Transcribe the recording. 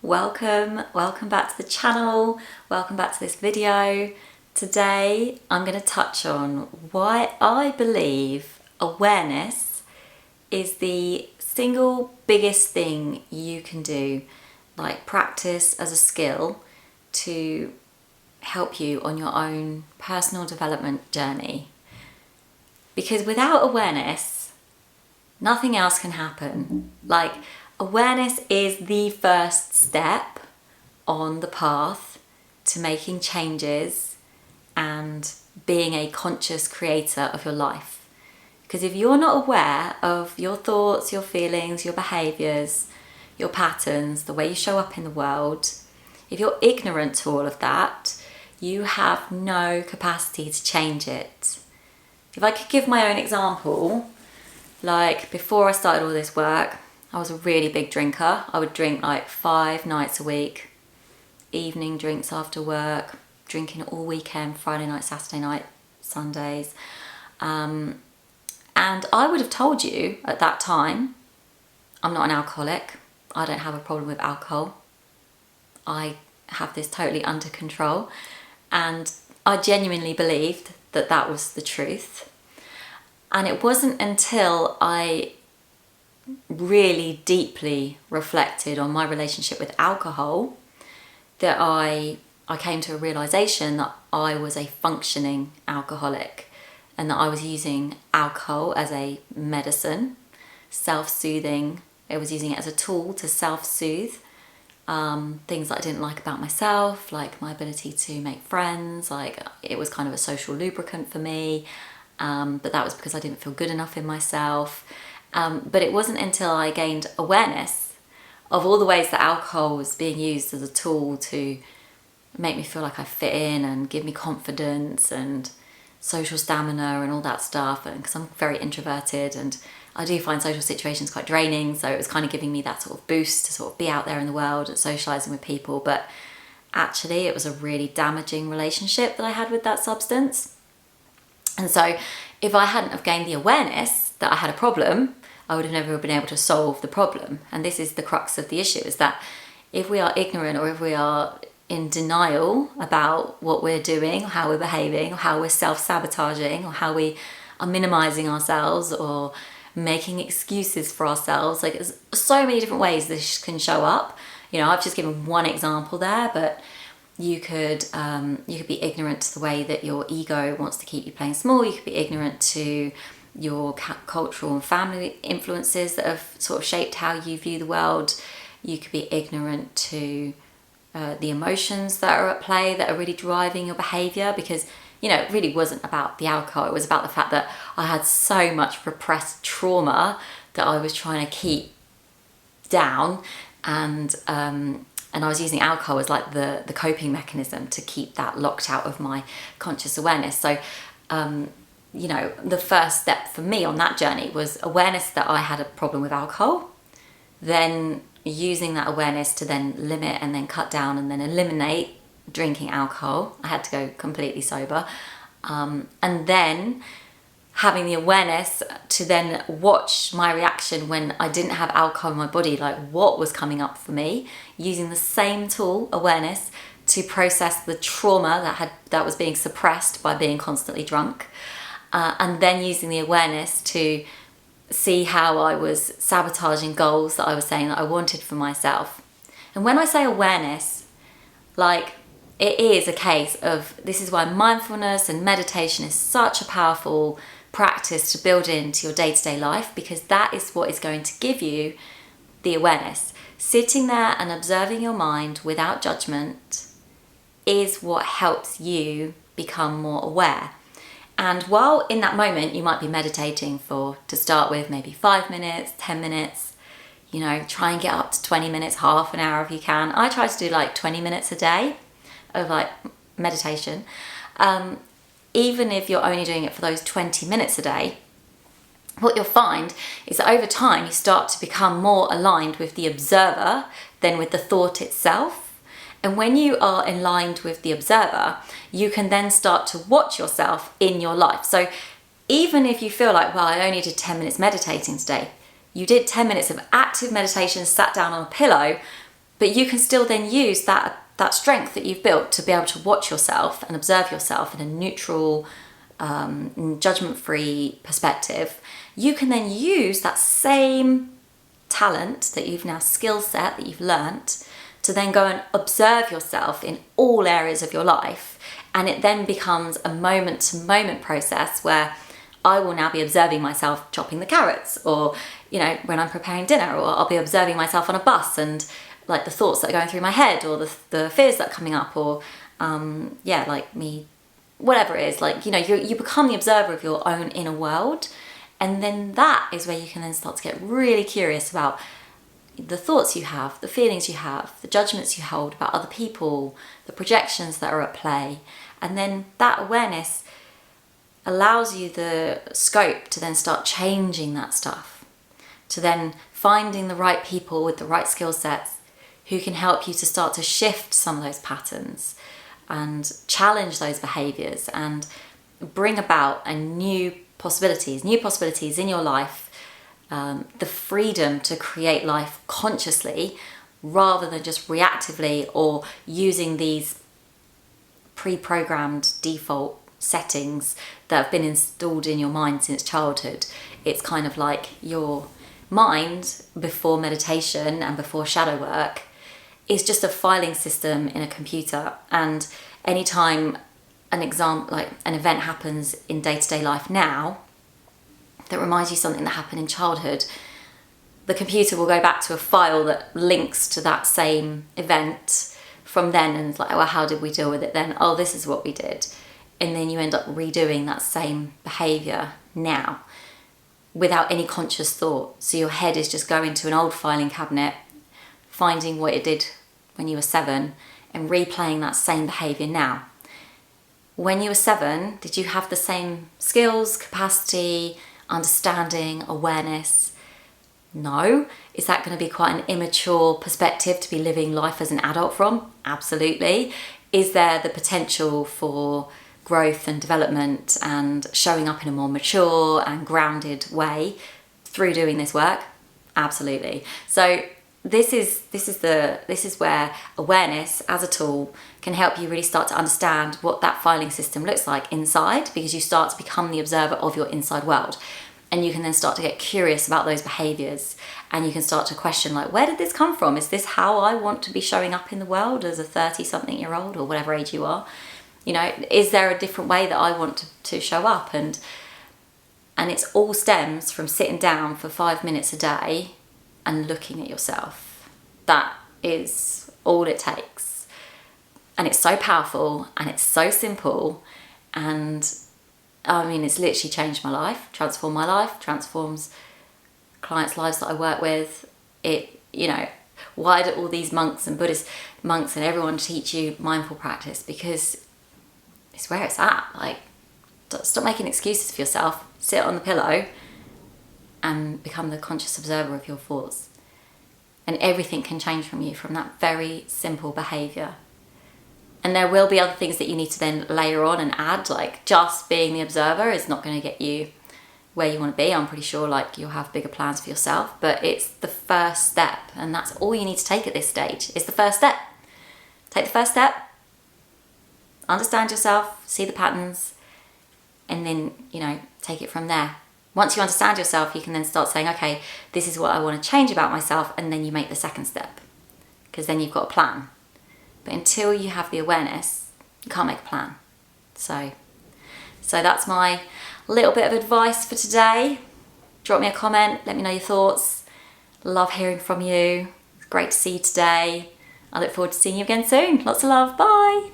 welcome back to the channel, welcome back to this video. Today I'm going to touch on why I believe awareness is the single biggest thing you can do, like practice as a skill to help you on your own personal development journey. Because without awareness, nothing else can happen. Like, awareness is the first step on the path to making changes and being a conscious creator of your life. Because if you're not aware of your thoughts, your feelings, your behaviours, your patterns, the way you show up in the world, if you're ignorant to all of that, you have no capacity to change it. If I could give my own example, like before I started all this work, I was a really big drinker. I would drink like 5 nights a week, evening drinks after work, drinking all weekend, Friday night, Saturday night, Sundays. And I would have told you at that time, I'm not an alcoholic. I don't have a problem with alcohol. I have this totally under control. And I genuinely believed that that was the truth. And it wasn't until I really deeply reflected on my relationship with alcohol that I came to a realization that I was a functioning alcoholic and that I was using alcohol as a medicine, self-soothing. I was using it as a tool to self-soothe things that I didn't like about myself, like my ability to make friends. Like, it was kind of a social lubricant for me, but that was because I didn't feel good enough in myself. But it wasn't until I gained awareness of all the ways that alcohol was being used as a tool to make me feel like I fit in and give me confidence and social stamina and all that stuff. And because I'm very introverted and I do find social situations quite draining, so it was kind of giving me that sort of boost to sort of be out there in the world and socialising with people. But actually it was a really damaging relationship that I had with that substance. And so if I hadn't have gained the awareness that I had a problem, I would have never been able to solve the problem. And this is the crux of the issue, is that if we are ignorant or if we are in denial about what we're doing, or how we're behaving, or how we're self-sabotaging, or how we are minimizing ourselves or making excuses for ourselves, like, there's so many different ways this can show up. You know, I've just given one example there, but you could be ignorant to the way that your ego wants to keep you playing small. You could be ignorant to your cultural and family influences that have sort of shaped how you view the world. You could be ignorant to the emotions that are at play that are really driving your behaviour, because, you know, it really wasn't about the alcohol. It was about the fact that I had so much repressed trauma that I was trying to keep down, and I was using alcohol as like the coping mechanism to keep that locked out of my conscious awareness. So you know, the first step for me on that journey was awareness that I had a problem with alcohol, then using that awareness to then limit and then cut down and then eliminate drinking alcohol. I had to go completely sober. And then having the awareness to then watch my reaction when I didn't have alcohol in my body, like what was coming up for me, using the same tool, awareness, to process the trauma that was being suppressed by being constantly drunk. And then using the awareness to see how I was sabotaging goals that I was saying that I wanted for myself. And when I say awareness, like, it is a case of, this is why mindfulness and meditation is such a powerful practice to build into your day-to-day life, because that is what is going to give you the awareness. Sitting there and observing your mind without judgment is what helps you become more aware. And while in that moment you might be meditating for, to start with, maybe 5 minutes, 10 minutes, you know, try and get up to 20 minutes, half an hour if you can. I try to do like 20 minutes a day of like meditation. Even if you're only doing it for those 20 minutes a day, what you'll find is that over time you start to become more aligned with the observer than with the thought itself. And when you are aligned with the observer, you can then start to watch yourself in your life. So even if you feel like, well, I only did 10 minutes meditating today, you did 10 minutes of active meditation, sat down on a pillow, But you can still then use that strength that you've built to be able to watch yourself and observe yourself in a neutral, judgment-free perspective. You can then use that same talent that you've now, skill set that you've learnt, to then go and observe yourself in all areas of your life. And it then becomes a moment-to-moment process where I will now be observing myself chopping the carrots, or, you know, when I'm preparing dinner, or I'll be observing myself on a bus and like the thoughts that are going through my head, or the fears that are coming up, or like me, whatever it is, like, you know, you become the observer of your own inner world. And then that is where you can then start to get really curious about the thoughts you have, the feelings you have, the judgments you hold about other people, the projections that are at play. And then that awareness allows you the scope to then start changing that stuff, to then finding the right people with the right skill sets who can help you to start to shift some of those patterns and challenge those behaviours and bring about a new possibilities in your life, the freedom to create life consciously rather than just reactively, or using these pre-programmed default settings that have been installed in your mind since childhood. It's kind of like your mind before meditation and before shadow work is just a filing system in a computer, and anytime an event happens in day-to-day life now that reminds you something that happened in childhood, the computer will go back to a file that links to that same event from then, and it's like, well, how did we deal with it then? Oh, this is what we did. And then you end up redoing that same behaviour now without any conscious thought. So your head is just going to an old filing cabinet, finding what it did when you were 7 and replaying that same behaviour now. When you were 7, did you have the same skills, capacity, understanding, awareness? No. Is that going to be quite an immature perspective to be living life as an adult from? Absolutely. Is there the potential for growth and development and showing up in a more mature and grounded way through doing this work? Absolutely. So this is where awareness as a tool can help you really start to understand what that filing system looks like inside, because you start to become the observer of your inside world. And you can then start to get curious about those behaviours, and you can start to question, like, where did this come from? Is this how I want to be showing up in the world as a 30-something-year-old, or whatever age you are? You know, is there a different way that I want to show up? And it's all stems from sitting down for 5 minutes a day and looking at yourself. That is all it takes. And it's so powerful, and it's so simple, and I mean, it's literally changed my life, transformed my life, transforms clients' lives that I work with. It, you know, why do all these monks and Buddhist monks and everyone teach you mindful practice? Because it's where it's at. Like, stop making excuses for yourself. Sit on the pillow and become the conscious observer of your thoughts. And everything can change from you from that very simple behaviour. And there will be other things that you need to then layer on and add, like just being the observer is not going to get you where you want to be. I'm pretty sure like you'll have bigger plans for yourself, but it's the first step, and that's all you need to take at this stage. It's the first step. Take the first step, understand yourself, see the patterns, and then, you know, take it from there. Once you understand yourself, you can then start saying, okay, this is what I want to change about myself, and then you make the second step, because then you've got a plan. But until you have the awareness, you can't make a plan. So that's my little bit of advice for today. Drop me a comment, let me know your thoughts. Love hearing from you. It's great to see you today. I look forward to seeing you again soon. Lots of love. Bye.